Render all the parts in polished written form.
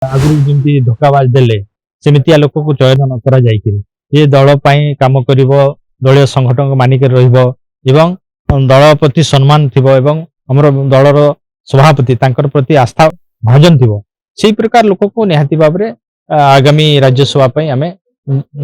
आगु जमी धोखाबाज देले सेमितिया लोक को चयन न करा जाइकि ये दल पाई काम करिवो दलीय संगठन को मानिक रहिबो एवं दल प्रति सम्मान थिबो एवं हमर दलर सभापति तांकर प्रति आस्था भाजन थिबो सेही प्रकार लोक को निहाती बाबरे आगामी राज्यसभा पाई आमे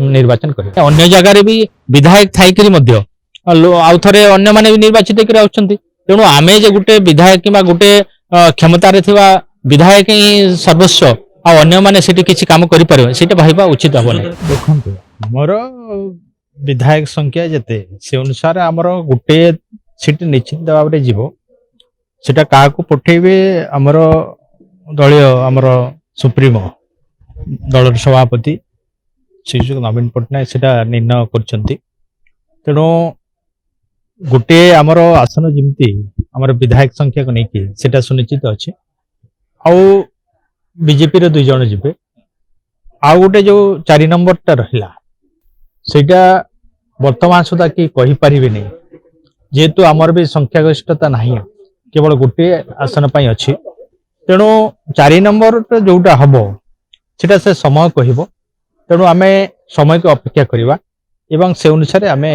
निर्वाचन करिबो। अन्य जगह रे भी विधायक थाई करी मध्य आउ थरे अन्य माने भी निर्वाचित करी आउछंती तेणु आमे जे गुटे विधायक किबा गुटे क्षमता रे थिबा विधायक ही सर्वस्व आ अन्य माने सेठी किछि काम करि परिबो सेटा भाइबा उचित हबो नै। देखंतु मोर विधायक संख्या जते से अनुसार हमर गुटे सीट निश्चित भाव रे जीवो सेटा का को पठेबे हमर दलीय हमर सुप्रीमो दलर सभापति श्रीजुक्त नवीन पट्टनायक सेटा निर्णय करछंती तेणु गोटे आमर आसन जमती आमर विधायक संख्या को लेकिन सेटा सुनिश्चित अच्छे आउ बीजेपी रे 2 जन जीवे आउ गोटे जो 4 नंबर टा रहिला सेटा वर्तमान सुधा कि कहि परिबे नै जेतु आमर भी संख्यागरिष्ठता नाही केवल गोटे आसन पई अछि तेणु 4 नंबर जोटा हबो सेटा से समय कहिबो तेणु आमे समय को अपेक्षा करिबा एवं से अनुसार आमे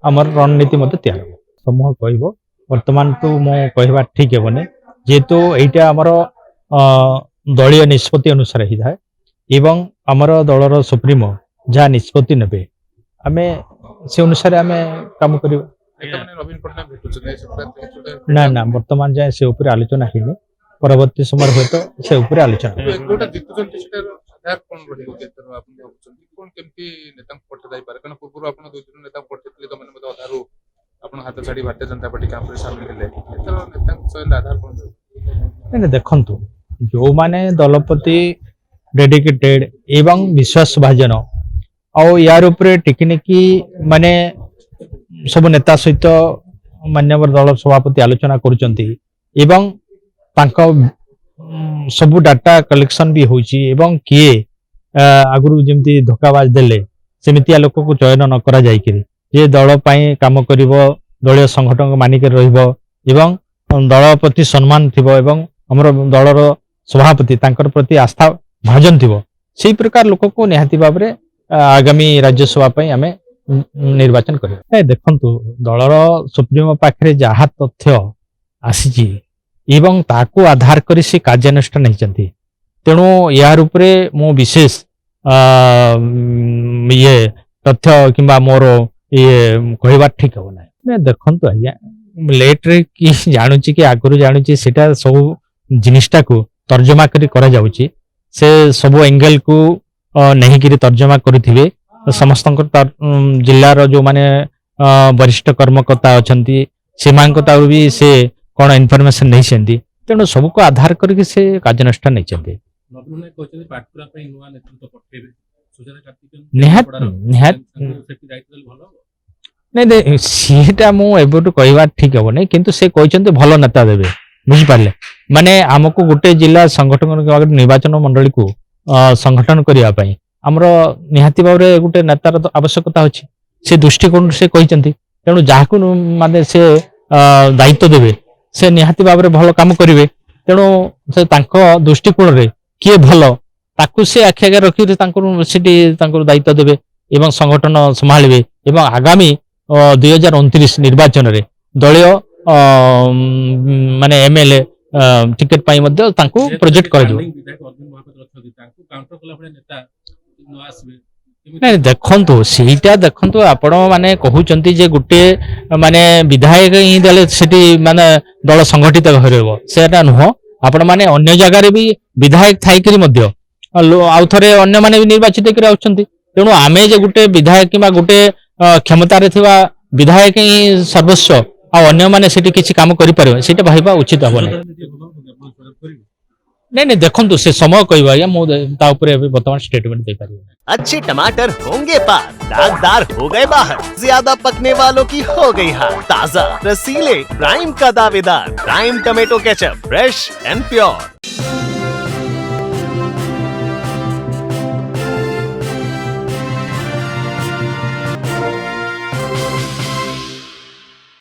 आमर रणनीति मते तैयार हो समूह कहबो वर्तमान तो मो कहबा ठीक हेबने जेतु एटा हमर दलीय निष्पत्ति अनुसार ही थाए एवं हमर दलर सुप्रीमो जा निष्पत्ति नेबे आमे से अनुसार आमे काम करिबा। नवीन पट्टनायक भेटुछने ना ना वर्तमान जाय से ऊपर आलोचना हिने परवर्ती समय होय तो से ऊपर आलोचना गोटा जितुछन सेटर आधार कोन रहिबो केतर आपन भाबुछन कोन केमती नेता पठ जाई पारे कारण पूर्व आपन 2 जन नेता पठितले तो माने आधारु आपन हाथ छाड़ी भारतीय जनता पार्टी काम रे शामिल हेले एतर नेता चयन आधार कोन नै देखंतु जो माने दलपति डेडिकेटेड एवं विश्वास भाजन आ यार ऊपर टेक्निकी माने सब नेता सहित मान्यवर दल सभापति आलोचना करुचंती एवं तांको सब डाटा कलेक्शन भी होची एवं किए आगु जमी धोखाबाज देले सेमितिया लोक को चयन न करा जाइकि ये दल पाई काम करिवो दलीय संगठन को मानिक रहिबो एवं दल प्रति सम्मान थिबो एवं हमर दलर सभापति तांकर प्रति आस्था भाजन थिबो सेही प्रकार लोक को निहाती बाबरे आगामी राज्यसभा पाई आमे निर्वाचन करिबो। देखंतु दलर सुप्रीमो पाखरे जहा तथ्य आसीची एवं ताकू आधार करी से कार्यानुष्ठान नहीं तेणु यार उपरे मो विशेष ये तथ्य किंबा मोर ये कहवा ठीक हम ना देखंतु आज्ञा लेट रे कि जानूची कि आगुरी जानूची सेटा सब जिनिसटा को तर्जमा करी करा जाउची से सब एंगल को नहीं करी तर्जमा करिथिबे समस्त जिल्लार जो माने वरिष्ठ कर्मकर्ता अछंती सेमानकता भी से कौन इनफॉरमेशन नहीं सेंदी तेणु सबको आधार करके से कार्यानुष्ठान नहीं चलते नहीं सीटा मु एबटु कहवा ठीक हम नहीं किंतु से कहते भल नेता देवे बुझिपारे माने आमको गोटे जिला संगठन निर्वाचन मंडली को संगठन करने आमर निहाती भाव में गोटे नेतार तो आवश्यकता अच्छी से दृष्टिकोण से कहते तेणु जहाँ माने से दायित्व देवे से निहाती भाव में भल काम करेंगे तेणु से दृष्टिकोण रे किए भल ताकू से आखि आगे रखी दायित्व देवे एवं संगठन संभालिबे एवं आगामी 2029 निर्वाचन रे दलीय माने एमएलए टिकेट पाई मध्य तांको प्रोजेक्ट करा जो नहीं देखंतु सीटा देखंतु आपण माने कहउचंती जे गुटे माने विधायक ही देले सेठी माने दल संगठित होइबो सेटा नुह आपण माने अन्य जगह रे भी विधायक थाई करी मध्य आउ थरे अन्य माने भी निर्वाचित करी आउचंती तेणु आमे जे गुटे विधायक किबा गुटे क्षमता रे थिबा विधायक ही सर्वस्व आ अन्य माने सेठी किछि काम करि परिबो सेटा भाइबा उचित हबो नै। नहीं देखंतु से समय कहवा या मो ता ऊपर अभी वर्तमान स्टेटमेंट दे पारिबो। अच्छे टमाटर होंगे पार, दागदार हो गए बाहर, ज्यादा पकने वालों की हो गई हार, ताजा रसीले प्राइम का दावेदार prime tomato ketchup, fresh and pure.